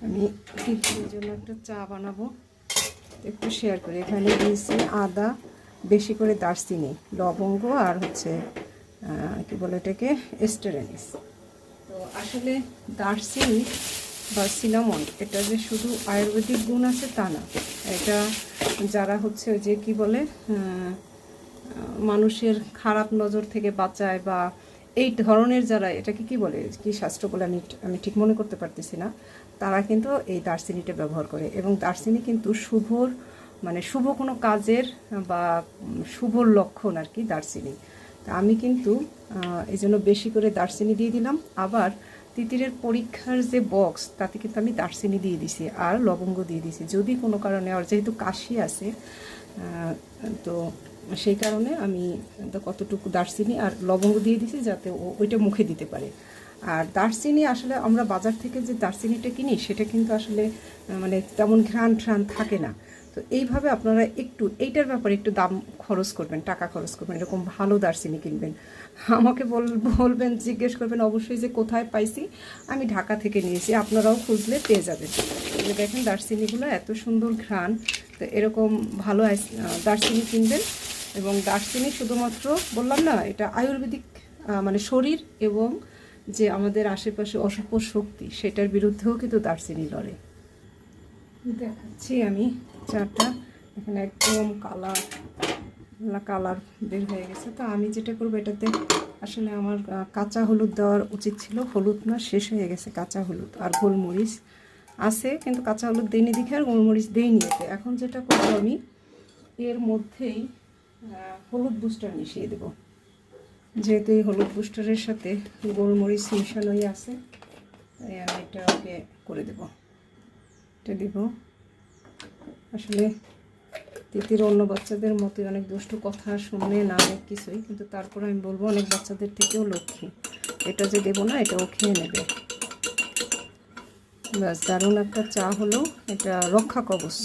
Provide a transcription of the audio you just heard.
আমি তিতিরের জন্য একটা চা বানাবো, একটু শেয়ার করি। এখানে দিয়েছি আদা, বেশি করে দারচিনি, লবঙ্গ আর হচ্ছে কি বলে এটাকে স্টেরানিস। তো আসলে দারচিনি বা সিনামন এটা যে শুধু আয়ুর্বেদিক গুণ আছে তা না। এটা যারা হচ্ছে ওই যে কী বলে মানুষের খারাপ নজর থেকে বাঁচায় বা এই ধরনের যারা, এটাকে কি বলে, কি শাস্ত্র বলে আমি ঠিক মনে করতে পারতেছি না, তারা কিন্তু এই দারচিনিটা ব্যবহার করে। এবং দারচিনি কিন্তু শুভ কোনো কাজের বা শুভ লক্ষণ আর কি দারচিনি। তা আমি কিন্তু এই জন্য বেশি করে দারচিনি দিয়ে দিলাম। আবার তিতিরের পরীক্ষার যে বক্স তাতে কিন্তু আমি দারচিনি দিয়ে দিছি আর লবঙ্গ দিয়ে দিছি, যদি কোনো কারণে, আর যেহেতু কাশি আছে তো সেই কারণে আমি কতটুকু দারচিনি আর লবঙ্গ দিয়ে দিছি যাতে ওইটা মুখে দিতে পারে। আর দারচিনি আসলে আমরা বাজার থেকে যে দারচিনিটা কিনি সেটা কিন্তু আসলে মানে তেমন ঘ্রাণ থাকে না। তো এইভাবে আপনারা একটু এইটার ব্যাপারে একটু দাম খরচ করবেন, টাকা খরচ করবেন, এরকম ভালো দারচিনি কিনবেন। আমাকে বলবেন, জিজ্ঞেস করবেন অবশ্যই যে কোথায় পাইছি। আমি ঢাকা থেকে নিয়েছি, আপনারাও খুঁজলে পেয়ে যাবেন। দেখেন দারচিনিগুলো এত সুন্দর ঘ্রাণ। তো এরকম ভালো দারচিনি কিনবেন। এবং দারচিনি শুধুমাত্র বললাম না, এটা আয়ুর্বেদিক মানে শরীর এবং যে আমাদের আশেপাশে অশুভ শক্তি সেটার বিরুদ্ধেও কিন্তু দারচিনি লড়ে। দেখাচ্ছি আমি চাটা, এখানে একদম কালার বের হয়ে গেছে। তো আমি যেটা করবো, এটাতে আসলে আমার কাঁচা হলুদ দেওয়ার উচিত ছিল, হলুদ না, শেষ হয়ে গেছে কাঁচা হলুদ। আর গোলমরিচ আছে কিন্তু কাঁচা হলুদ দিইনি দেখে আর গোলমরিচ দিইনি এতে। এখন যেটা করবো, আমি এর মধ্যেই হলুদ বুস্টার মিশিয়ে দেব। যেহেতু এই হলুদ বুস্টারের সাথে গোলমরিচ মিশানোই আছে, তাই আমি এটা ওকে করে দেব। এটা দিব। আসলে তিতির অন্য বাচ্চাদের মতোই অনেক দুষ্টু, কথা শুনে না অনেক কিছুই, কিন্তু তারপর আমি বলবো অনেক বাচ্চাদের থেকেও লক্ষ্মী। এটা যে দেবো না, এটাও খেয়ে নেবে। ব্যাস, দারুণ একটা চা হলো, এটা রক্ষা কবচ।